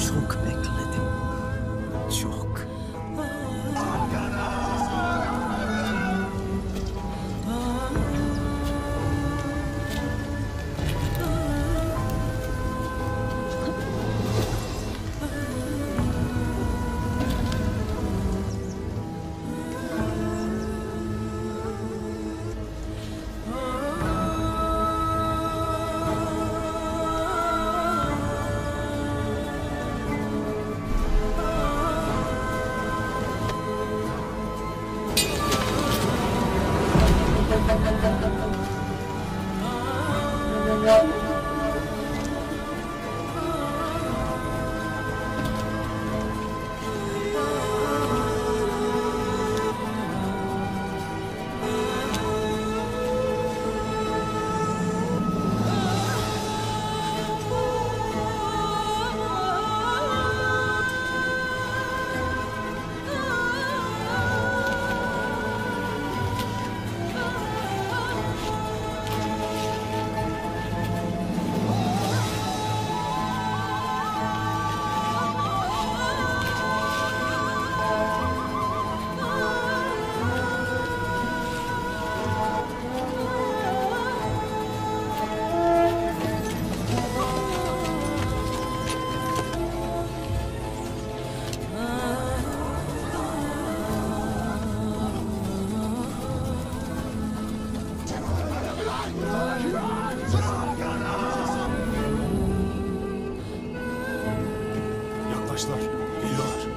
Çok bekledim. Çok. Yaklaştılar. Geliyorlar.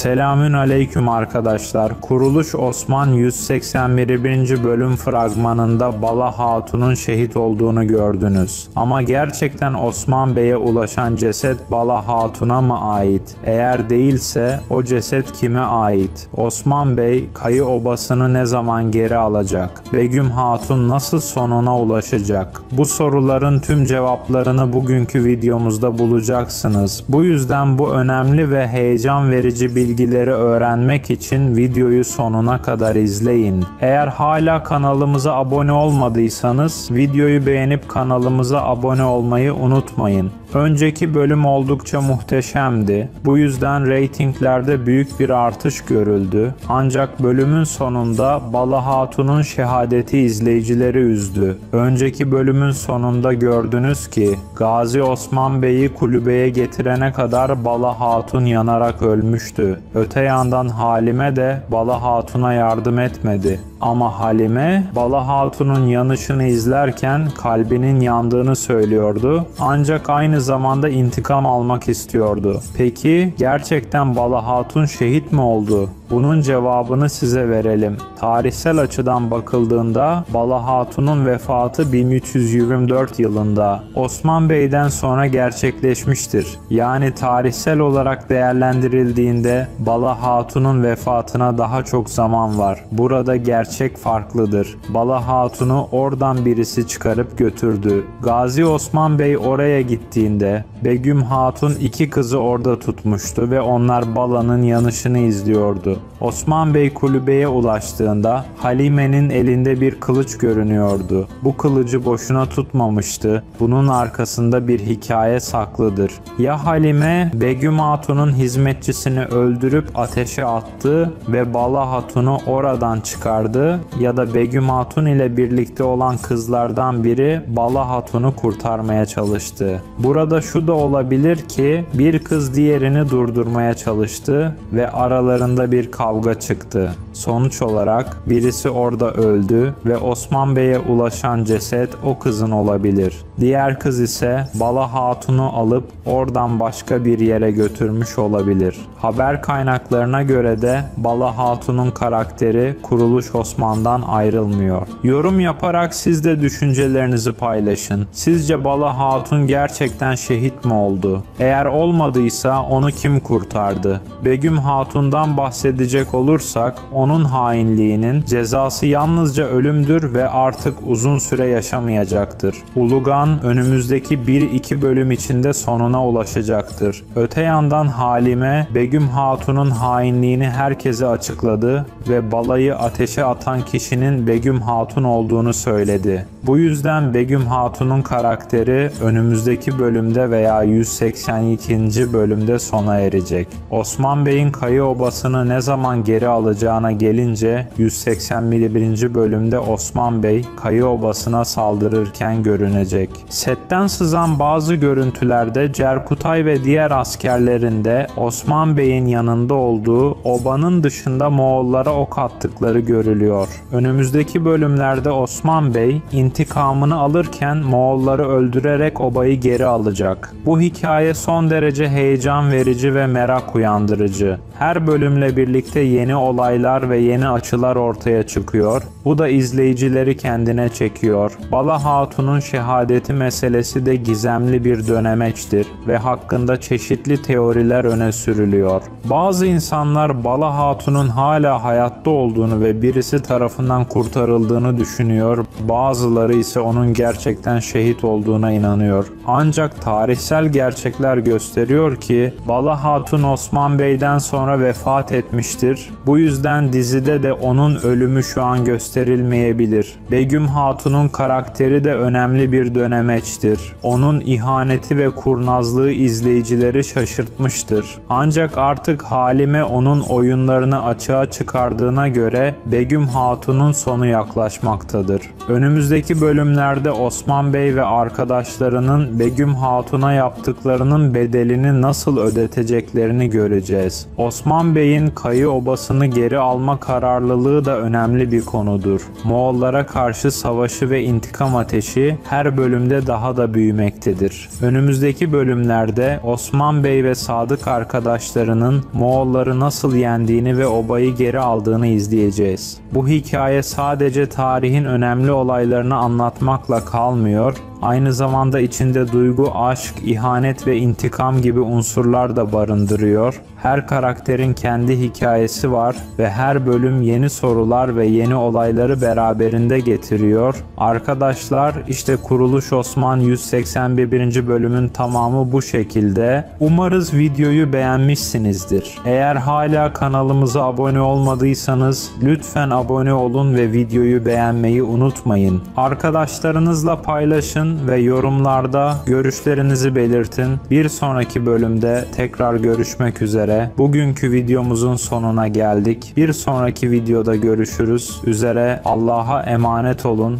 Selamün aleyküm arkadaşlar. Kuruluş Osman 181. bölüm fragmanında Bala Hatun'un şehit olduğunu gördünüz. Ama gerçekten Osman Bey'e ulaşan ceset Bala Hatun'a mı ait? Eğer değilse o ceset kime ait? Osman Bey Kayı Obası'nı ne zaman geri alacak? Begüm Hatun nasıl sonuna ulaşacak? Bu soruların tüm cevaplarını bugünkü videomuzda bulacaksınız. Bu yüzden bu önemli ve heyecan verici bilgileri öğrenmek için videoyu sonuna kadar izleyin. Eğer hala kanalımıza abone olmadıysanız videoyu beğenip kanalımıza abone olmayı unutmayın. Önceki bölüm oldukça muhteşemdi. Bu yüzden reytinglerde büyük bir artış görüldü. Ancak bölümün sonunda Bala Hatun'un şehadeti izleyicileri üzdü. Önceki bölümün sonunda gördünüz ki Gazi Osman Bey'i kulübeye getirene kadar Bala Hatun yanarak ölmüştü. Öte yandan Halime de Bala Hatun'a yardım etmedi. Ama Halime, Bala Hatun'un yanışını izlerken kalbinin yandığını söylüyordu. Ancak aynı zamanda intikam almak istiyordu. Peki gerçekten Bala Hatun şehit mi oldu? Bunun cevabını size verelim. Tarihsel açıdan bakıldığında Bala Hatun'un vefatı 1324 yılında Osman Bey'den sonra gerçekleşmiştir. Yani tarihsel olarak değerlendirildiğinde Bala Hatun'un vefatına daha çok zaman var. Burada gerçek farklıdır. Bala Hatun'u oradan birisi çıkarıp götürdü. Gazi Osman Bey oraya gittiğinde Begüm Hatun iki kızı orada tutmuştu ve onlar Bala'nın yanışını izliyordu. Osman Bey kulübeye ulaştığında Halime'nin elinde bir kılıç görünüyordu. Bu kılıcı boşuna tutmamıştı. Bunun arkasında bir hikaye saklıdır. Ya Halime, Begüm Hatun'un hizmetçisini öldürüp ateşe attı ve Bala Hatun'u oradan çıkardı, ya da Begüm Hatun ile birlikte olan kızlardan biri Bala Hatun'u kurtarmaya çalıştı. Burada şu da olabilir ki bir kız diğerini durdurmaya çalıştı ve aralarında bir kavga çıktı. Sonuç olarak birisi orada öldü ve Osman Bey'e ulaşan ceset o kızın olabilir. Diğer kız ise Bala Hatun'u alıp oradan başka bir yere götürmüş olabilir. Haber kaynaklarına göre de Bala Hatun'un karakteri Kuruluş Osman'dan ayrılmıyor. Yorum yaparak siz de düşüncelerinizi paylaşın. Sizce Bala Hatun gerçekten şehit mi oldu? Eğer olmadıysa onu kim kurtardı? Begüm Hatun'dan bahsedecek olursak onun hainliğinin cezası yalnızca ölümdür ve artık uzun süre yaşamayacaktır. Ulugan önümüzdeki 1-2 bölüm içinde sonuna ulaşacaktır. Öte yandan Halime, Begüm Hatun'un hainliğini herkese açıkladı ve balayı ateşe atan kişinin Begüm Hatun olduğunu söyledi. Bu yüzden Begüm Hatun'un karakteri önümüzdeki bölümde veya 182. bölümde sona erecek. Osman Bey'in Kayı Obası'nı ne zaman geri alacağına gelince 181. bölümde Osman Bey Kayı Obası'na saldırırken görünecek. Setten sızan bazı görüntülerde Cerkutay ve diğer askerlerin de Osman Bey'in yanında olduğu, obanın dışında Moğollara ok attıkları görülüyor. Önümüzdeki bölümlerde Osman Bey intikamını alırken Moğolları öldürerek obayı geri alacak. Bu hikaye son derece heyecan verici ve merak uyandırıcı. Her bölümle birlikte yeni olaylar ve yeni açılar ortaya çıkıyor. Bu da izleyicileri kendine çekiyor. Bala Hatun'un şehadeti meselesi de gizemli bir dönemeçtir ve hakkında çeşitli teoriler öne sürülüyor. Bazı insanlar Bala Hatun'un hala hayatta olduğunu ve birisi tarafından kurtarıldığını düşünüyor. Bazıları ise onun gerçekten şehit olduğuna inanıyor. Ancak tarihsel gerçekler gösteriyor ki Bala Hatun Osman Bey'den sonra vefat etmiştir. Bu yüzden dizide de onun ölümü şu an gösterilmeyebilir. Begüm Hatun'un karakteri de önemli bir dönemeçtir. Onun ihaneti ve kurnazlığı izleyicileri şaşırtmıştır. Ancak artık Halime onun oyunlarını açığa çıkardığına göre Begüm Hatun'un sonu yaklaşmaktadır. Önümüzdeki bölümlerde Osman Bey ve arkadaşlarının Begüm Hatun'a yaptıklarının bedelini nasıl ödeteceklerini göreceğiz. Osman Bey'in Kayı Obası'nı geri alma kararlılığı da önemli bir konudur. Moğollara karşı savaşı ve intikam ateşi her bölümde daha da büyümektedir. Önümüzdeki bölümlerde Osman Bey ve sadık arkadaşlarının Moğolları nasıl yendiğini ve obayı geri aldığını izleyeceğiz. Bu hikaye sadece tarihin önemli olaylarını anlatmakla kalmıyor, aynı zamanda içinde duygu, aşk, ihanet ve intikam gibi unsurlar da barındırıyor. Her karakterin kendi hikayesi var ve her bölüm yeni sorular ve yeni olayları beraberinde getiriyor. Arkadaşlar, işte Kuruluş Osman 181. bölümün tamamı bu şekilde. Umarız videoyu beğenmişsinizdir. Eğer hala kanalımıza abone olmadıysanız lütfen abone olun ve videoyu beğenmeyi unutmayın. Arkadaşlarınızla paylaşın ve yorumlarda görüşlerinizi belirtin. Bir sonraki bölümde tekrar görüşmek üzere. Bugünkü videomuzun sonuna geldik. Bir sonraki videoda görüşürüz üzere. Allah'a emanet olun.